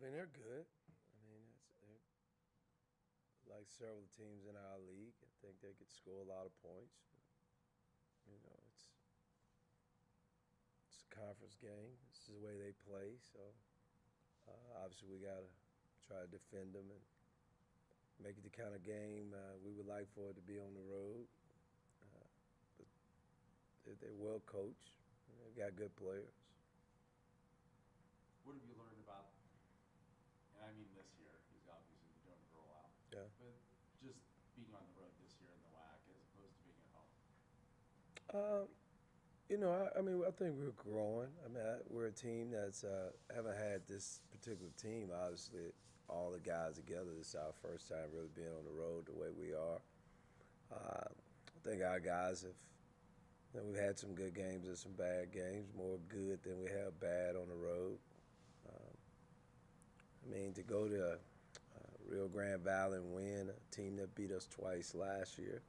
mean, they're good. I mean, they're like several teams in our league. I think they could score a lot of points. But, it's a conference game. This is the way they play. So obviously we gotta try to defend them and make it the kind of game we would like for it to be on the road. But they're well coached. They've got good players. What have you learned about, and I mean this year, because obviously you don't roll out, Yeah. but just being on the road this year in the WAC as opposed to being at home? Um, I mean, I think we're growing. I mean, we're a team that's haven't had this particular team. Obviously, all the guys together. This is our first time really being on the road the way we are. I think our guys have. We've had some good games and some bad games. More good than we have bad on the road. Um, I mean, to go to Rio Grande Valley and win a team that beat us twice last year,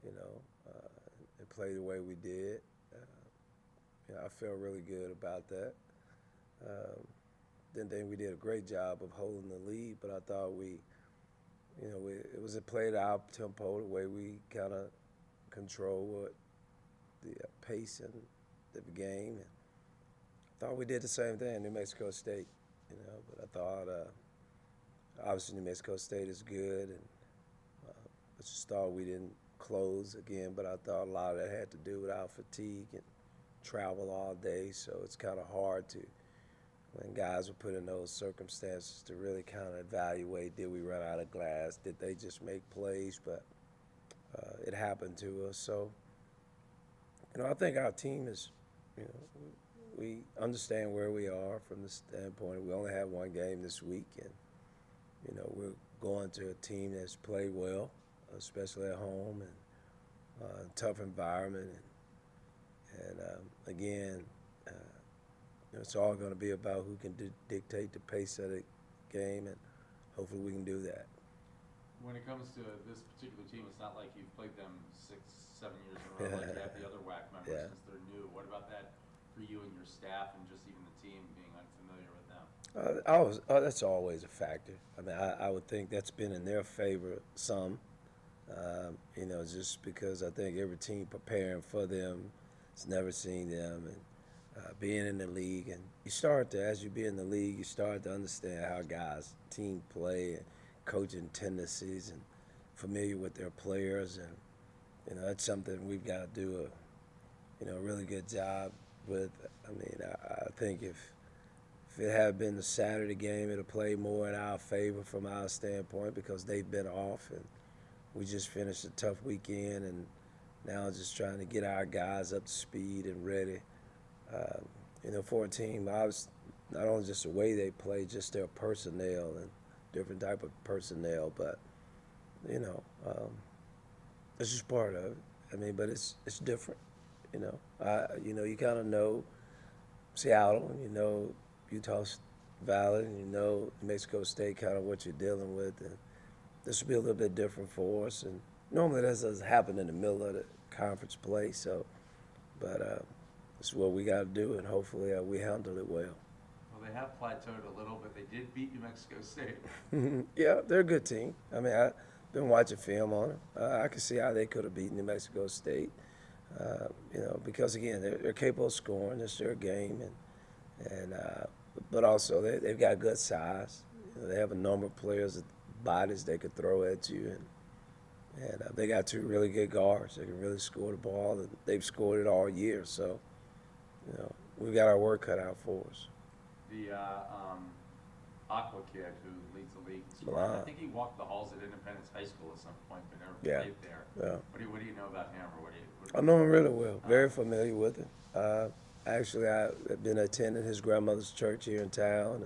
you know, and play the way we did. I felt really good about that. Um, didn't think we did a great job of holding the lead, but I thought it was a played out tempo, the way we kind of control what the pace and the game. And I thought we did the same thing in New Mexico State, but I thought obviously New Mexico State is good, and I just thought we didn't close again, but I thought a lot of that had to do with our fatigue and travel all day, so it's kind of hard to, when guys were put in those circumstances, to really kind of evaluate, did we run out of glass, did they just make plays, but it happened to us. So, I think our team is, we understand where we are from the standpoint. We only have one game this week, and, we're going to a team that's played well, especially at home, and tough environment. And again, it's all going to be about who can dictate the pace of the game, and hopefully we can do that. When it comes to this particular team, it's not like you've played them 6, 7 years in a row like you have the other WAC members Yeah. since they're new. What about that for you and your staff and just even the team being unfamiliar with them? That's always a factor. I mean, I would think that's been in their favor some, just because I think every team preparing for them has never seen them, and being in the league. And as you be in the league, you start to understand how guys, team play, and coaching tendencies, and familiar with their players. And, that's something we've got to do a really good job with. I mean, I think if it had been the Saturday game, it'd have played more in our favor from our standpoint because they've been off, and we just finished a tough weekend, and now just trying to get our guys up to speed and ready. For a team, I was not only just the way they play, just their personnel and different type of personnel, but it's just part of it. I mean, but it's different. You kind of know Seattle, and Utah Valley, and New Mexico State, kind of what you're dealing with, and this will be a little bit different for us. And normally that doesn't happen in the middle of the conference play, so, but it's what we got to do, and hopefully we handle it well. Well, they have plateaued a little, but they did beat New Mexico State. Yeah, they're a good team. I mean, I've been watching film on them. I can see how they could have beaten New Mexico State. Because again, they're capable of scoring. It's their game, and but also they've got good size. They have a number of players with bodies they could throw at you, and they got two really good guards. They can really score the ball, and they've scored it all year. So, we've got our work cut out for us. The Aqua kid who leads the league in scoring, I think he walked the halls at Independence High School at some point, but never played there. Yeah. What do you know about him, or I know him really well. Very familiar with him. Actually, I've been attending his grandmother's church here in town,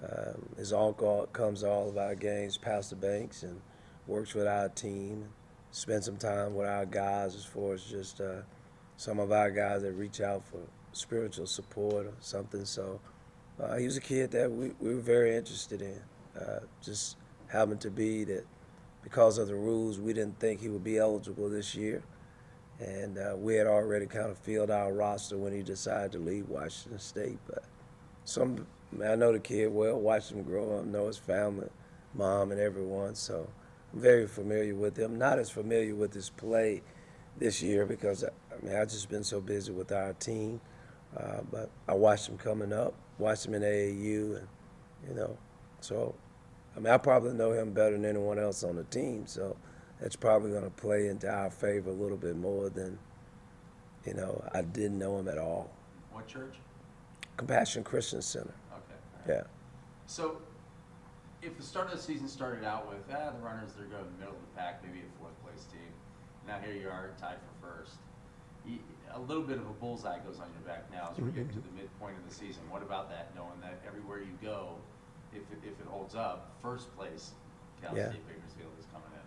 and his uncle comes to all of our games, Pastor Banks, and works with our team. And spend some time with our guys as far as just some of our guys that reach out for spiritual support or something. So he was a kid that we were very interested in. Just happened to be that because of the rules, we didn't think he would be eligible this year. And we had already kind of filled our roster when he decided to leave Washington State. But some I know the kid well, watched him grow up, know his family, mom and everyone, so I'm very familiar with him. Not as familiar with his play this year because I've just been so busy with our team. But I watched him coming up, watched him in AAU, and you know, so I probably know him better than anyone else on the team. So that's probably going to play into our favor a little bit more than I didn't know him at all. What church? Compassion Christian Center. Okay. Yeah. So, if the start of the season started out with, the runners, they're going in the middle of the pack, maybe a fourth place team. Now here you are tied for first. A little bit of a bullseye goes on your back now as we're getting to the midpoint of the season. What about that, knowing that everywhere you go, if it holds up, first place Cal State Bakersfield is coming in?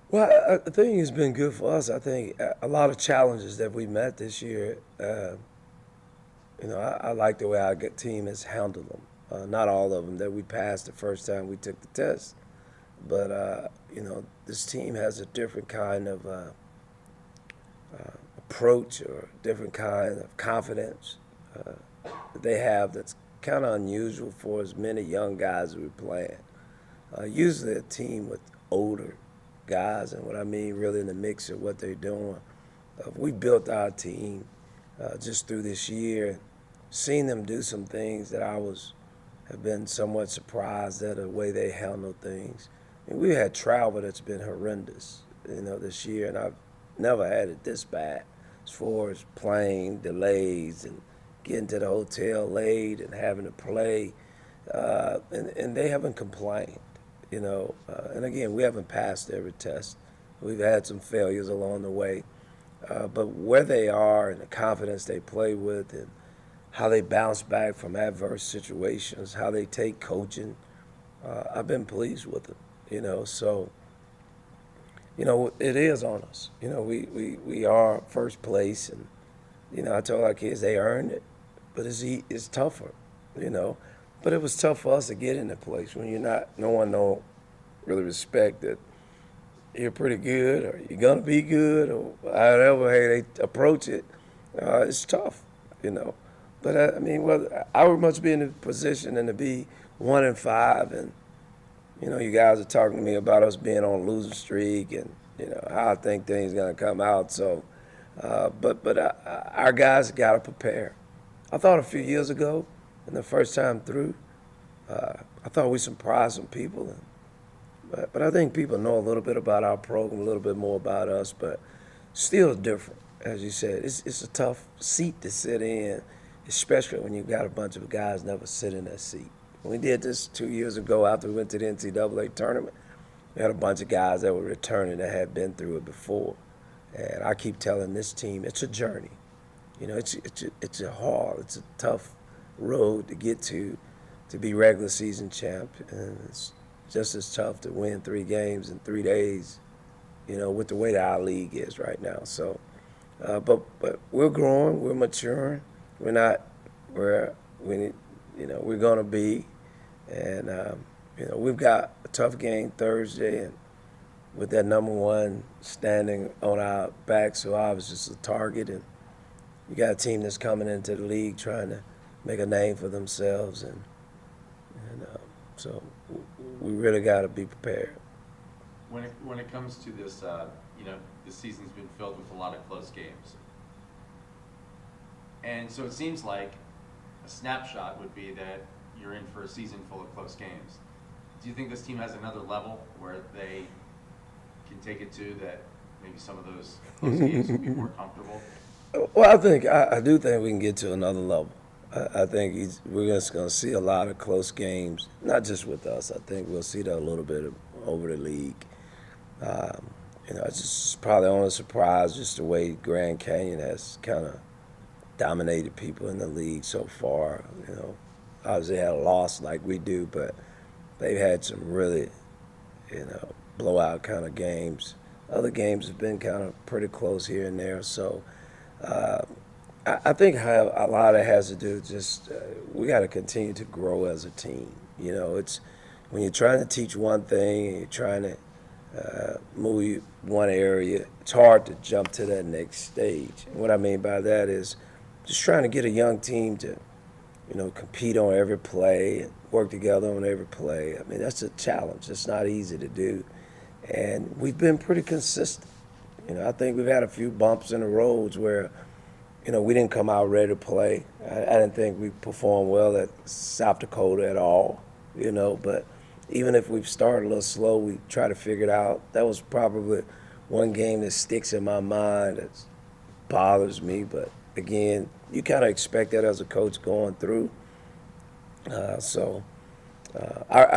Well, I think it's been good for us. I think a lot of challenges that we met this year, I like the way our team has handled them. Not all of them that we passed the first time we took the test, but this team has a different kind of approach or different kind of confidence that they have that's kind of unusual for as many young guys as we're playing. Usually a team with older guys, and what I mean really in the mix of what they're doing. We built our team just through this year, seen them do some things that have been somewhat surprised at the way they handle things. We had travel that's been horrendous, this year, and I've never had it this bad as far as plane delays and getting to the hotel late and having to play, and they haven't complained, and again, we haven't passed every test. We've had some failures along the way, but where they are and the confidence they play with and how they bounce back from adverse situations, how they take coaching, I've been pleased with them, so it is on us. We are first place, and I told our kids they earned it, but it's tougher, But it was tough for us to get in the place when no one don't really respect that you're pretty good or you're gonna be good or however hey they approach it. It's tough, But I would much be in a position and to be 1-5 and. You guys are talking to me about us being on a losing streak and, how I think things are going to come out. So, but our guys got to prepare. I thought a few years ago, and the first time through, I thought we surprised some people. But I think people know a little bit about our program, a little bit more about us, but still different. As you said, it's a tough seat to sit in, especially when you've got a bunch of guys never sit in that seat. We did this 2 years ago after we went to the NCAA tournament. We had a bunch of guys that were returning that had been through it before. And I keep telling this team, it's a journey. It's a hard, it's a tough road to get to be regular season champ. And it's just as tough to win 3 games in 3 days, with the way that our league is right now. So, but we're growing, we're maturing. We're not where we're going to be. And, we've got a tough game Thursday, and with that number 1 standing on our back, so obviously it's a target. And you got a team that's coming into the league trying to make a name for themselves. And so we really got to be prepared. When it comes to this, this season's been filled with a lot of close games. And so it seems like a snapshot would be that you're in for a season full of close games. Do you think this team has another level where they can take it to that maybe some of those close games will be more comfortable? Well, I do think we can get to another level. I think we're just going to see a lot of close games, not just with us. I think we'll see that a little bit over the league. It's just probably only a surprise just the way Grand Canyon has kind of dominated people in the league so far. Obviously had a loss like we do, but they've had some really, blowout kind of games. Other games have been kind of pretty close here and there. So I think how a lot of it has to do just we got to continue to grow as a team. It's when you're trying to teach one thing and you're trying to move one area, it's hard to jump to that next stage. And what I mean by that is just trying to get a young team to compete on every play, work together on every play. I mean, that's a challenge. It's not easy to do. And we've been pretty consistent. I think we've had a few bumps in the roads where, we didn't come out ready to play. I didn't think we performed well at South Dakota at all, but even if we've started a little slow, we try to figure it out. That was probably one game that sticks in my mind that bothers me. But again, you kind of expect that as a coach going through. I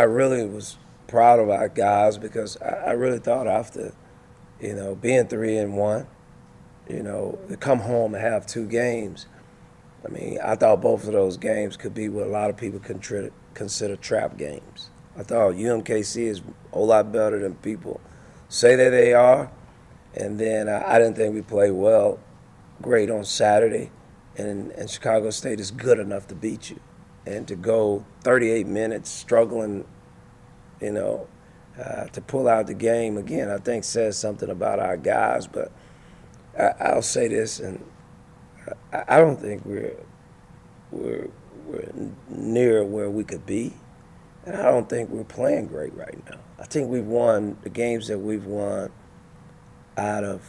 really was proud of our guys because I really thought after, being 3-1, to come home and have two games. I mean, I thought both of those games could be what a lot of people consider trap games. I thought UMKC is a whole lot better than people say that they are. And then I didn't think we played great on Saturday. And Chicago State is good enough to beat you. And to go 38 minutes struggling, to pull out the game, again, I think says something about our guys. But I'll say this, and I don't think we're near where we could be. And I don't think we're playing great right now. I think we've won the games that we've won out of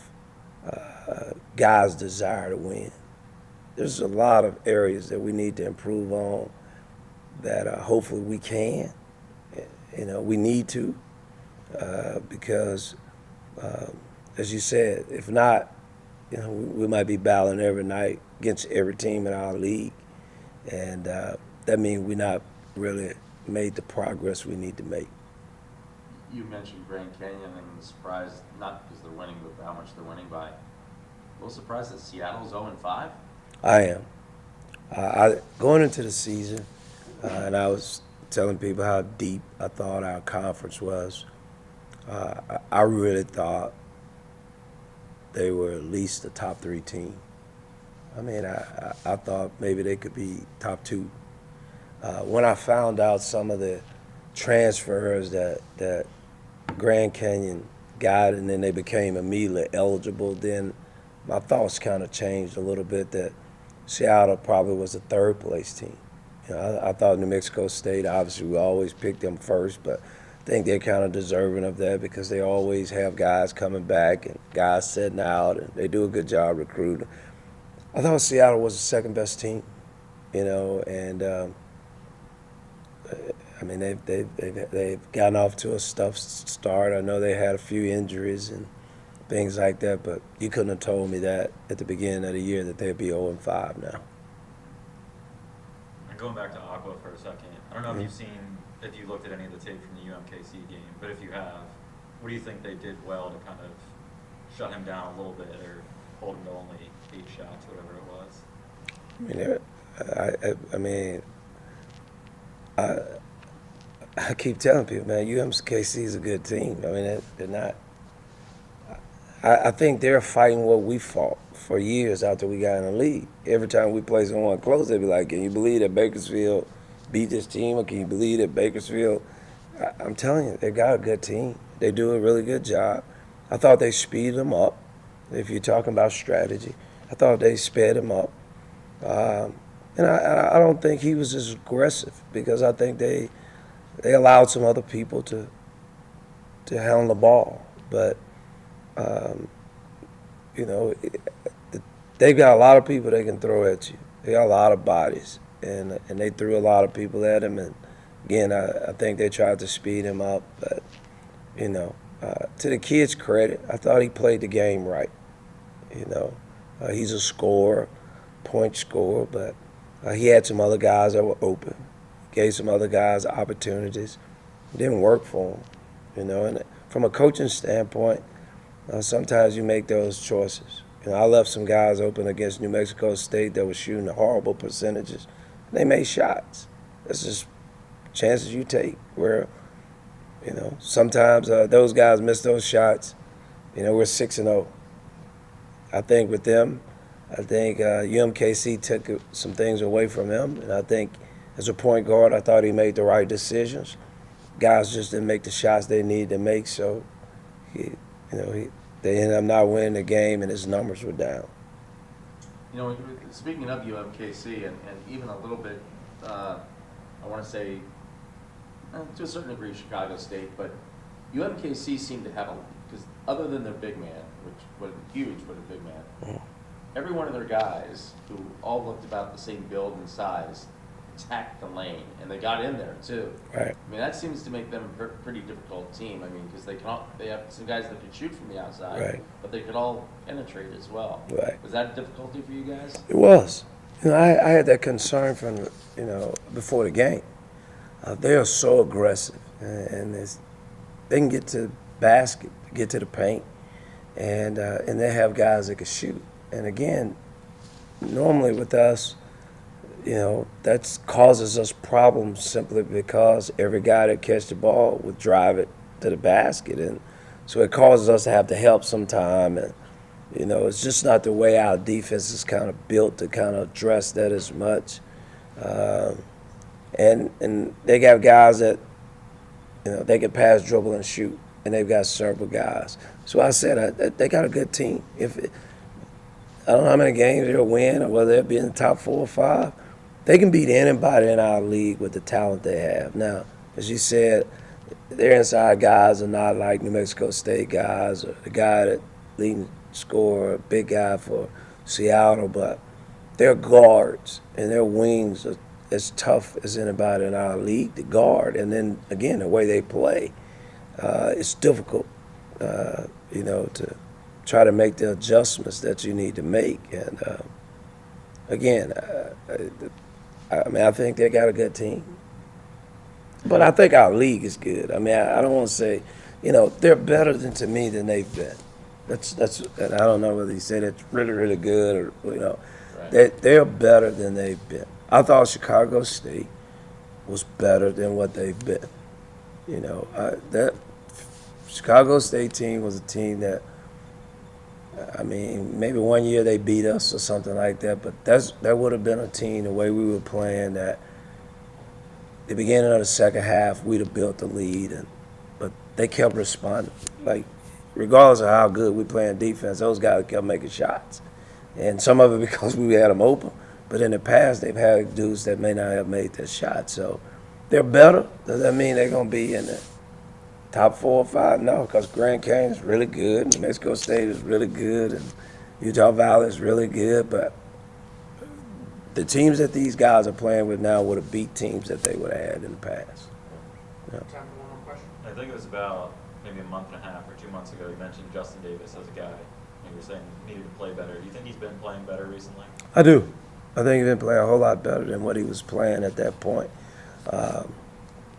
guys' desire to win. There's a lot of areas that we need to improve on that hopefully we can. We need to because, as you said, if not, we might be battling every night against every team in our league. And that means we're not really made the progress we need to make. You mentioned Grand Canyon and the surprise, not because they're winning, but how much they're winning by. A little surprised that Seattle's 0-5? I am. Going into the season, and I was telling people how deep I thought our conference was. I really thought they were at least a top 3 team. I mean, I thought maybe they could be top 2. When I found out some of the transfers that Grand Canyon got, and then they became immediately eligible, then my thoughts kind of changed a little bit that Seattle probably was a 3rd place team. I thought New Mexico State, obviously we always pick them first, but I think they're kind of deserving of that because they always have guys coming back and guys sitting out, and they do a good job recruiting. I thought Seattle was the 2nd best team, and I mean they've gotten off to a tough start. I know they had a few injuries and things like that, but you couldn't have told me that at the beginning of the year that they'd be 0-5 now. And going back to Aqua for a second, I don't know if you looked at any of the tape from the UMKC game, but if you have, what do you think they did well to kind of shut him down a little bit or hold him to only 8 shots, whatever it was? I keep telling people, man, UMKC is a good team. I mean, they're not. I think they're fighting what we fought for years after we got in the league. Every time we play someone close, they'd be like, can you believe that Bakersfield beat this team? Or can you believe that Bakersfield? I'm telling you, they got a good team. They do a really good job. I thought they speeded them up. If you're talking about strategy, I thought they sped him up. And I don't think he was as aggressive because I think they allowed some other people to handle the ball. But, they've got a lot of people they can throw at you. They got a lot of bodies, and they threw a lot of people at him. And, again, I think they tried to speed him up. But, to the kid's credit, I thought he played the game right. He's a scorer, point scorer, but he had some other guys that were open. Gave some other guys opportunities. It didn't work for him, And from a coaching standpoint, sometimes you make those choices. I left some guys open against New Mexico State that were shooting horrible percentages. They made shots. That's just chances you take where, sometimes those guys miss those shots. We're 6-0. I think with them, UMKC took some things away from him, and I think as a point guard, I thought he made the right decisions. Guys just didn't make the shots they needed to make, so they ended up not winning the game, and his numbers were down. Speaking of UMKC and even a little bit I want to say, to a certain degree, Chicago State, but UMKC seemed to have because other than their big man, which was huge, but a big man, every one of their guys who all looked about the same build and size attacked the lane, and they got in there too. Right. I mean, that seems to make them a pretty difficult team. I mean, because they have some guys that could shoot from the outside, Right. but they could all penetrate as well. Right. Was that a difficulty for you guys? It was. I had that concern from, before the game. They are so aggressive, and they can get to the basket, get to the paint, and they have guys that can shoot. And again, normally with us, that causes us problems simply because every guy that catch the ball would drive it to the basket, and so it causes us to have to help sometime. And it's just not the way our defense is kind of built to kind of address that as much. And they got guys that they can pass, dribble, and shoot, and they've got several guys. So I said they got a good team. I don't know how many games they'll win or whether they'll be in the top 4 or 5. They can beat anybody in our league with the talent they have. Now, as you said, their inside guys are not like New Mexico State guys or the guy that leading scorer, a big guy for Seattle, but they're guards and their wings are as tough as anybody in our league to guard. And then, again, the way they play, it's difficult, to try to make the adjustments that you need to make. And, again, I think they got a good team. But I think our league is good. I mean, I don't want to say, they're better to me than they've been. That's, and I don't know whether you say that's really, really good or, Right. they're better than they've been. I thought Chicago State was better than what they've been. That Chicago State team was a team that, maybe one year they beat us or something like that, but that would have been a team, the way we were playing, that the beginning of the second half, we'd have built the lead, but they kept responding. Like, regardless of how good we playing defense, those guys kept making shots. And some of it because we had them open, but in the past, they've had dudes that may not have made that shot. So they're better. Does that mean they're going to be in the top 4 or 5? No, because Grand Canyon is really good, New Mexico State is really good, and Utah Valley is really good. But the teams that these guys are playing with now would have beat teams that they would have had in the past. Yeah. Time for one more question. I think it was about maybe a month and a half or 2 months ago, you mentioned Justin Davis as a guy, and you were saying he needed to play better. Do you think he's been playing better recently? I do. I think he's been playing a whole lot better than what he was playing at that point.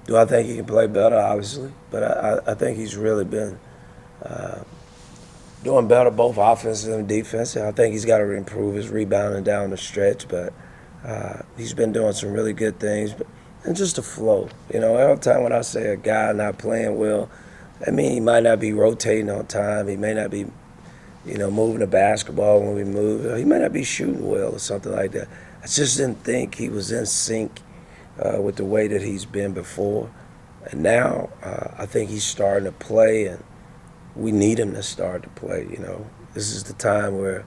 Do I think he can play better? Obviously. But I think he's really been doing better both offensive and defensive. I think he's got to improve his rebounding down the stretch, but he's been doing some really good things. And just the flow. Every time when I say a guy not playing well, he might not be rotating on time. He may not be moving the basketball when we move. He might not be shooting well or something like that. I just didn't think he was in sync with the way that he's been before. And now I think he's starting to play, and we need him to start to play. This is the time where,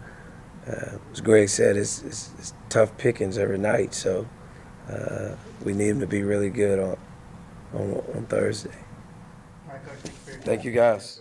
as Greg said, it's tough pickings every night. So we need him to be really good on Thursday. All right, Coach, thank you for your time. Thank you, guys.